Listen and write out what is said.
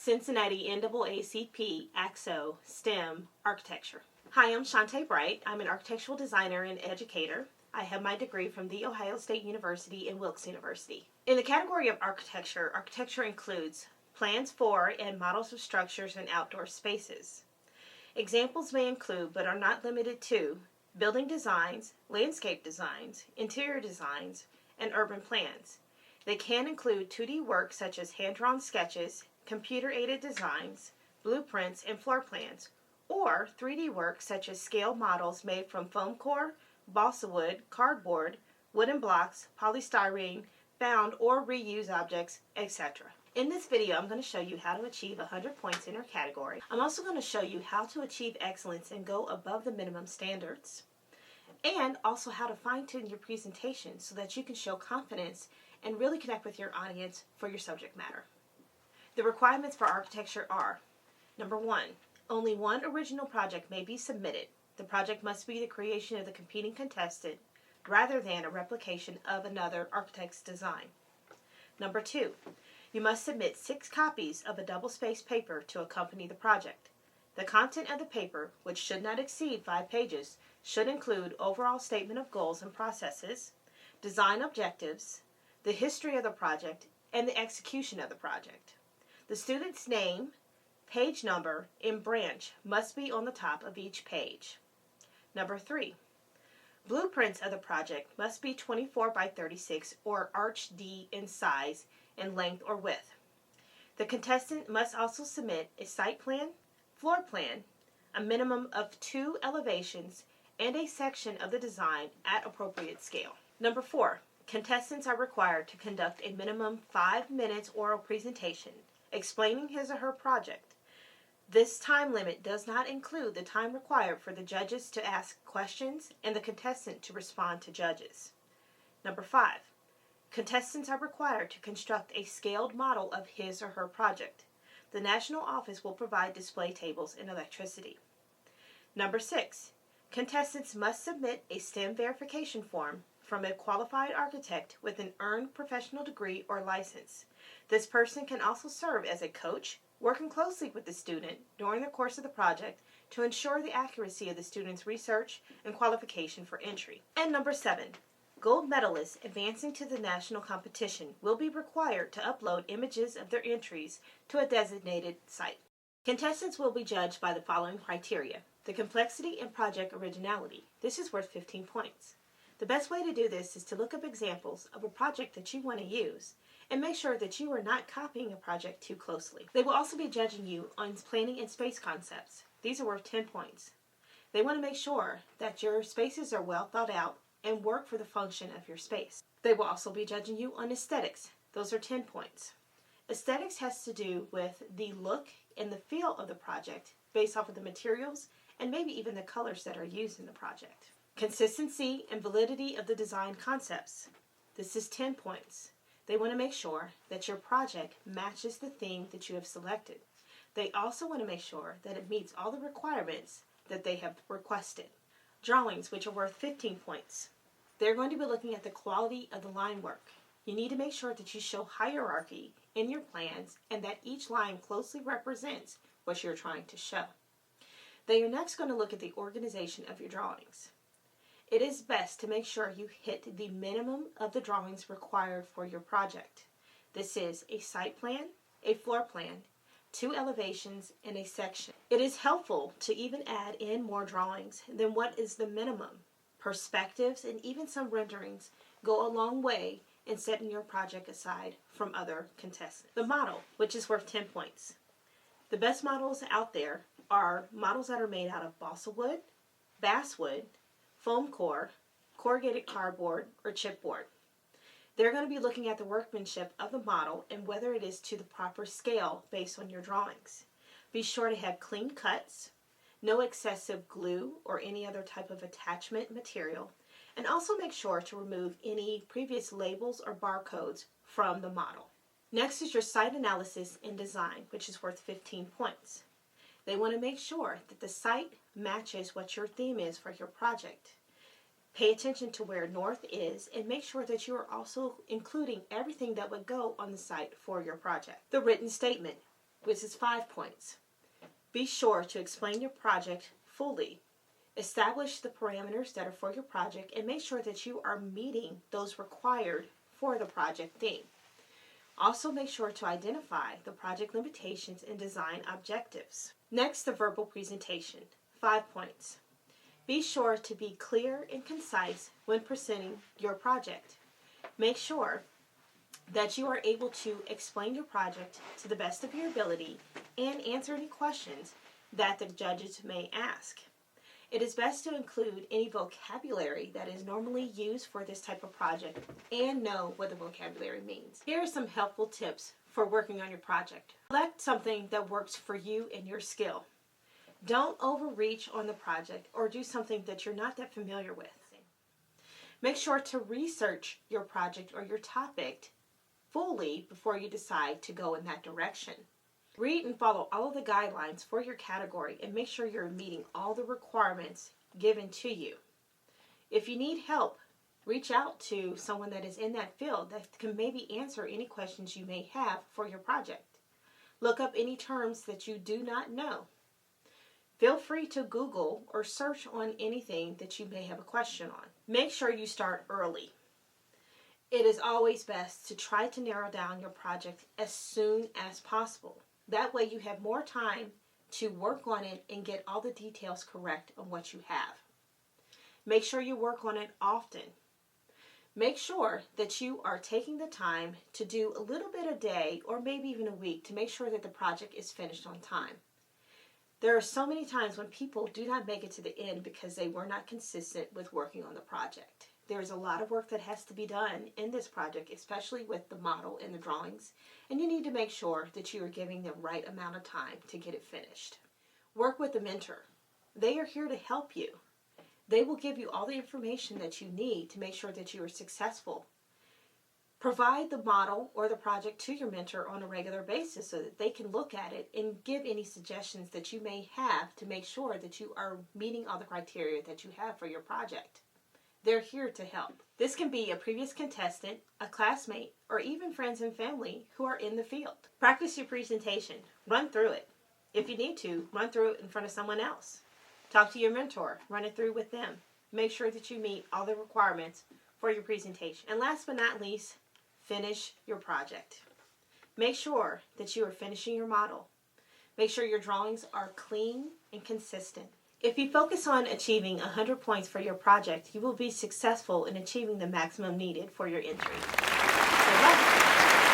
Cincinnati NAACP AXO STEM Architecture. Hi, I'm Shantae Bright. I'm an architectural designer and educator. I have my degree from The Ohio State University and Wilkes University. In the category of architecture, architecture includes plans for and models of structures and outdoor spaces. Examples may include, but are not limited to, building designs, landscape designs, interior designs, and urban plans. They can include 2D work such as hand-drawn sketches, computer-aided designs, blueprints, and floor plans, or 3D work such as scale models made from foam core, balsa wood, cardboard, wooden blocks, polystyrene, found or reused objects, etc. In this video, I'm going to show you how to achieve 100 points in your category. I'm also going to show you how to achieve excellence and go above the minimum standards, and also how to fine-tune your presentation so that you can show confidence and really connect with your audience for your subject matter. The requirements for architecture are: number 1, only one original project may be submitted. The project must be the creation of the competing contestant rather than a replication of another architect's design. Number 2, you must submit 6 copies of a double-spaced paper to accompany the project. The content of the paper, which should not exceed 5 pages, should include overall statement of goals and processes, design objectives, the history of the project, and the execution of the project. The student's name, page number, and branch must be on the top of each page. Number 3, blueprints of the project must be 24 by 36 or Arch D in size and length or width. The contestant must also submit a site plan, floor plan, a minimum of 2 elevations, and a section of the design at appropriate scale. Number 4, contestants are required to conduct a minimum 5 minutes oral presentation explaining his or her project. This time limit does not include the time required for the judges to ask questions and the contestant to respond to judges. Number 5, contestants are required to construct a scaled model of his or her project. The national office will provide display tables and electricity. Number 6, contestants must submit a STEM verification form from a qualified architect with an earned professional degree or license. This person can also serve as a coach, working closely with the student during the course of the project to ensure the accuracy of the student's research and qualification for entry. And number 7, gold medalists advancing to the national competition will be required to upload images of their entries to a designated site. Contestants will be judged by the following criteria: the complexity and project originality. This is worth 15 points. The best way to do this is to look up examples of a project that you want to use and make sure that you are not copying a project too closely. They will also be judging you on planning and space concepts. These are worth 10 points. They want to make sure that your spaces are well thought out and work for the function of your space. They will also be judging you on aesthetics. Those are 10 points. Aesthetics has to do with the look and the feel of the project based off of the materials and maybe even the colors that are used in the project. Consistency and validity of the design concepts. This is 10 points. They want to make sure that your project matches the theme that you have selected. They also want to make sure that it meets all the requirements that they have requested. Drawings, which are worth 15 points. They're going to be looking at the quality of the line work. You need to make sure that you show hierarchy in your plans and that each line closely represents what you're trying to show. They are next going to look at the organization of your drawings. It is best to make sure you hit the minimum of the drawings required for your project. This is a site plan, a floor plan, 2 elevations, and a section. It is helpful to even add in more drawings than what is the minimum. Perspectives and even some renderings go a long way in setting your project aside from other contestants. The model, which is worth 10 points. The best models out there are models that are made out of balsa wood, basswood, foam core, corrugated cardboard, or chipboard. They're going to be looking at the workmanship of the model and whether it is to the proper scale based on your drawings. Be sure to have clean cuts, no excessive glue or any other type of attachment material, and also make sure to remove any previous labels or barcodes from the model. Next is your site analysis and design, which is worth 15 points. They want to make sure that the site matches what your theme is for your project. Pay attention to where north is and make sure that you are also including everything that would go on the site for your project. The written statement. which is 5 points. Be sure to explain your project fully. Establish the parameters that are for your project and make sure that you are meeting those required for the project theme. Also make sure to identify the project limitations and design objectives. Next, the verbal presentation. 5 points. Be sure to be clear and concise when presenting your project. Make sure that you are able to explain your project to the best of your ability and answer any questions that the judges may ask. It is best to include any vocabulary that is normally used for this type of project and know what the vocabulary means. Here are some helpful tips for working on your project. Select something that works for you and your skill. Don't overreach on the project or do something that you're not that familiar with. Make sure to research your project or your topic fully before you decide to go in that direction. Read and follow all of the guidelines for your category and make sure you're meeting all the requirements given to you. If you need help, reach out to someone that is in that field that can maybe answer any questions you may have for your project. Look up any terms that you do not know. Feel free to Google or search on anything that you may have a question on. Make sure you start early. It is always best to try to narrow down your project as soon as possible. That way you have more time to work on it and get all the details correct on what you have. Make sure you work on it often. Make sure that you are taking the time to do a little bit a day or maybe even a week to make sure that the project is finished on time. There are so many times when people do not make it to the end because they were not consistent with working on the project. There's a lot of work that has to be done in this project, especially with the model and the drawings, and you need to make sure that you are giving the right amount of time to get it finished. Work with a mentor. They are here to help you. They will give you all the information that you need to make sure that you are successful. Provide the model or the project to your mentor on a regular basis so that they can look at it and give any suggestions that you may have to make sure that you are meeting all the criteria that you have for your project. They're here to help. This can be a previous contestant, a classmate, or even friends and family who are in the field. Practice your presentation. Run through it. If you need to, run through it in front of someone else. Talk to your mentor. Run it through with them. Make sure that you meet all the requirements for your presentation. And last but not least, finish your project. Make sure that you are finishing your model. Make sure your drawings are clean and consistent. If you focus on achieving 100 points for your project, you will be successful in achieving the maximum needed for your entry. Good luck!